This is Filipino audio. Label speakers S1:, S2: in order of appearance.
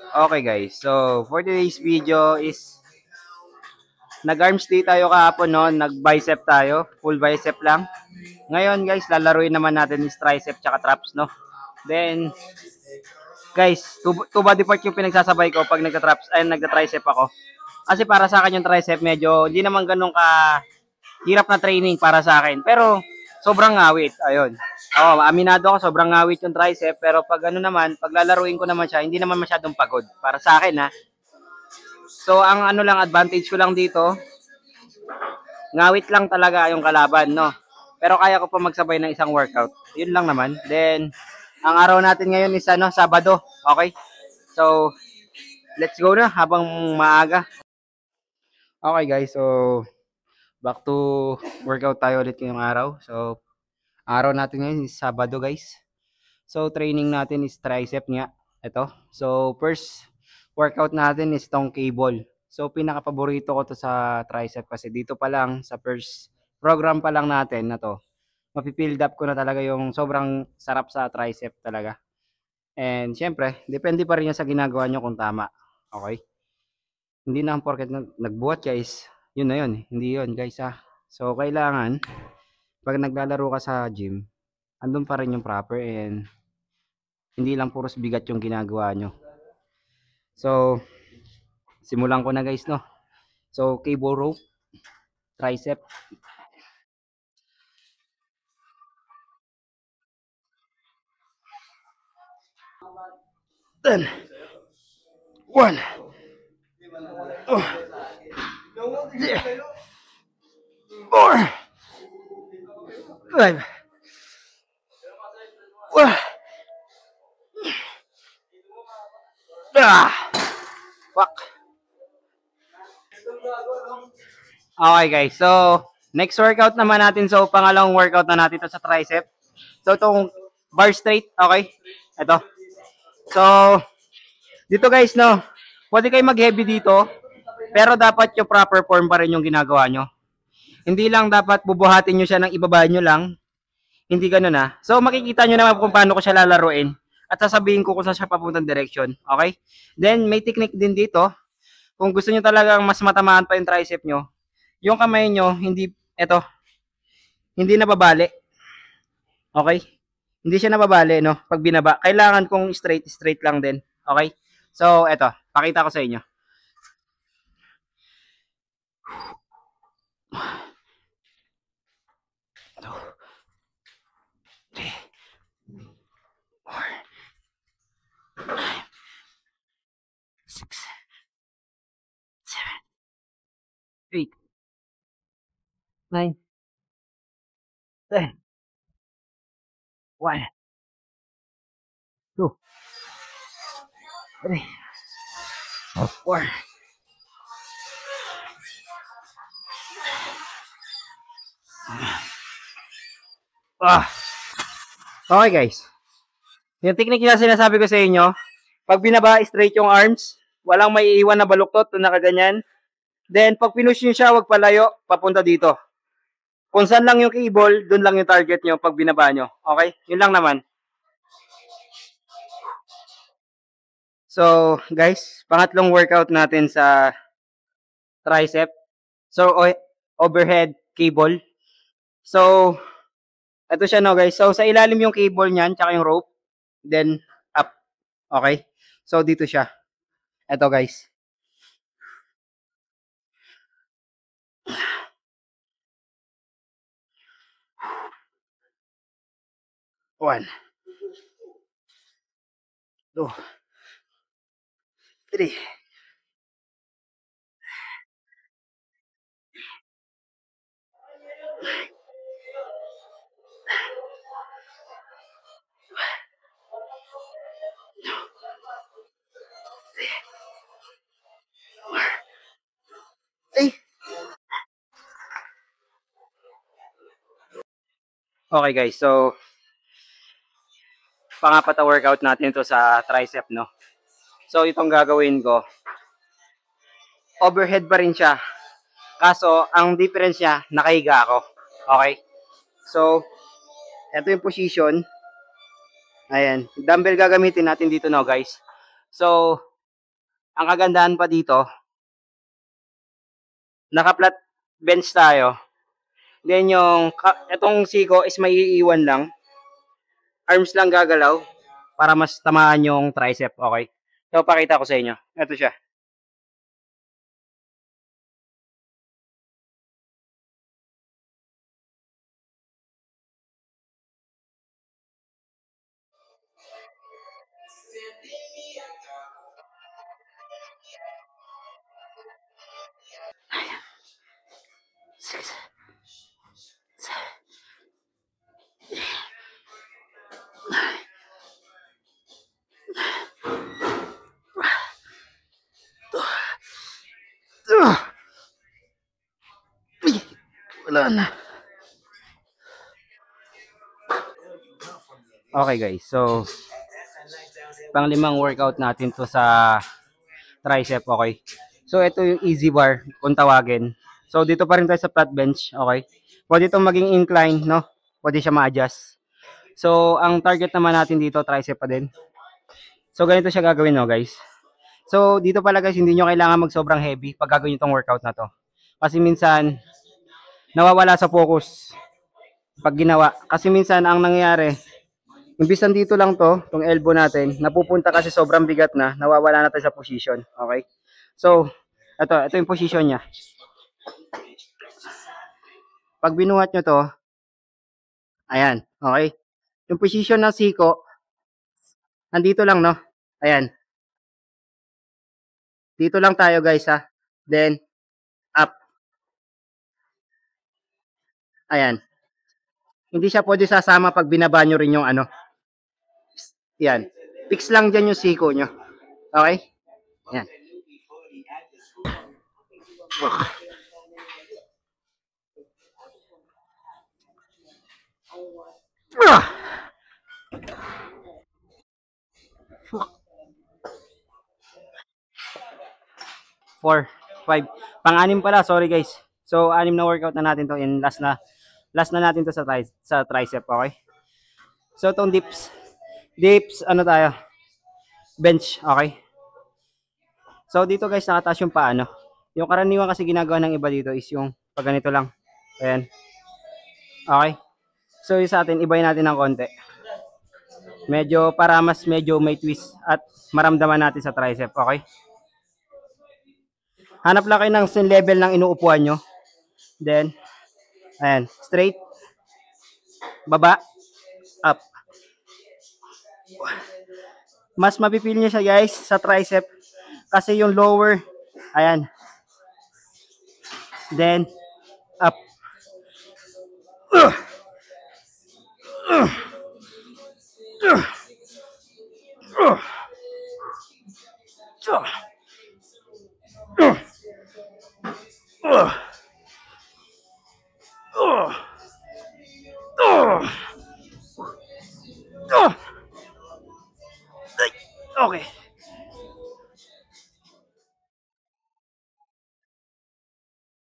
S1: Okay guys, so for today's video is nag-arms day tayo kahapon no, nag-bicep tayo, full bicep lang. Ngayon guys, lalaruin naman natin is tricep tsaka traps no. Then guys, two body part yung pinagsasabay ko pag nagta-traps ay nagta-tricep ako. Kasi para sa akin yung tricep medyo hindi naman ganun ka hirap na training para sa akin. Pero sobrang ngawit, ayun. Aminado ako sobrang ngawit yung tricep pero pag ano naman, pag lalaruin ko naman siya, hindi naman masyadong pagod para sa akin ha. So ang ano lang advantage ko lang dito, ngawit lang talaga yung kalaban, no? Pero kaya ko pa magsabay ng isang workout. Yun lang naman. Then, ang araw natin ngayon is ano, Sabado. Okay? So, let's go na habang maaga. Okay guys, so back to workout tayo ulit ngayong araw. So, araw natin ngayon is Sabado guys. So, training natin is tricep nga. Ito. So, first workout natin is tong cable. So, pinaka-paborito ko to sa tricep kasi dito pa lang sa first program pa lang natin na to. Mapipild up ko na talaga yung sobrang sarap sa tricep talaga. And syempre, depende pa rin yan sa ginagawa nyo kung tama. Okay? Hindi na ang porket nagbuhat guys. Yun na yun. Hindi yun guys ha. So, kailangan pag naglalaro ka sa gym, andun pa rin yung proper and hindi lang puros bigat yung ginagawa nyo. So, simulan ko na guys no. So, cable rope, tricep. Then, 1, 2, 3, 4, 5, 1. Fuck. Okay guys, so next workout naman natin. So pangalawang workout na natin to sa tricep. So itong bar straight, okay? Ito. So dito guys no, pwede kayo mag-heavy dito, pero dapat yung proper form pa rin yung ginagawa nyo. Hindi lang dapat bubuhatin nyo siya ng ibaba nyo lang. Hindi ganun na. So makikita nyo naman kung paano ko siya lalaruin. At sasabihin ko kung saan siya papuntang direction. Okay? Then may technique din dito. Kung gusto nyo talagang mas matamaan pa yung tricep nyo, yung kamay nyo, hindi, eto, hindi nababali. Okay? Hindi siya nababali, no? Pag binaba. Kailangan kong straight lang din. Okay? So, eto, pakita ko sa inyo. Eight, 9, 10, 1, 2, 3, 4. Okay guys. Yung technique na sinasabi ko sa inyo, pag binaba straight yung arms, walang may iiwan na baluktot na nakaganyan. Then pag pinush nyo siya, wag palayo, papunta dito. Kung saan lang yung cable, dun lang yung target nyo pag binaba nyo. Okay? Yun lang naman. So, guys, pangatlong workout natin sa tricep. So, overhead cable. So, ito siya no guys. So, sa ilalim yung cable niyan, tsaka yung rope. Then, up. Okay? So, dito siya. Ito guys. One. 2. 3. Okay guys, so pangapat na workout natin to sa tricep no. So itong gagawin ko, overhead pa rin siya. Kaso ang difference niya, nakahiga ako. Okay? So ito yung position. Ayan, dumbbell gagamitin natin dito no guys. So, ang kagandahan pa dito, naka-flat bench tayo. Then itong siko is may iiwan lang. Arms lang gagalaw para mas tamaan yung tricep, okay? So, pakita ko sa inyo. Ito siya. Wala na. Okay guys, so pang-limang workout natin to sa tricep, okay? So ito yung easy bar kung tawagin. So dito pa rin tayo sa flat bench, okay? Pwede itong maging incline, no? Pwede siya ma-adjust. So ang target naman natin dito, tricep pa din. So ganito siya gagawin, no guys? So dito pala guys, hindi nyo kailangan mag sobrang heavy pag gagawin itong workout na to. Kasi minsan, nawawala sa focus pag ginawa. Kasi minsan ang nangyayari, imbis dito lang to, tong elbow natin, napupunta kasi sobrang bigat na, nawawala na tayo sa position. Okay? So, ito yung position niya. Pag binuhat nyo to, ayan, okay? Yung position ng siko, nandito lang, no? Ayan. Dito lang tayo, guys, ha? Then, up. Ayan. Hindi siya pwede sasama pag binaba nyo rin yung ano. Yan. Fix lang dyan yung siko nyo. Okay? Ayan. Ah! 4, 5. Pang-anim pala, sorry guys. So, 6 na workout na natin to in last na natin to sa tricep, okay? So, itong dips, ano tayo? Bench, okay? So, dito guys, nakataas yung paa, no? Yung karaniwan kasi ginagawa ng iba dito is yung pag ganito lang. Ayan. Okay? So, yung sa atin, ibayin natin ng konti. Medyo, para mas medyo may twist at maramdaman natin sa tricep, okay? Hanap lang kayo ng same level ng inuupuan nyo. Then, ayan, straight, baba, up. Mas mapipil nyo siya guys sa tricep kasi yung lower, ayan, then, up.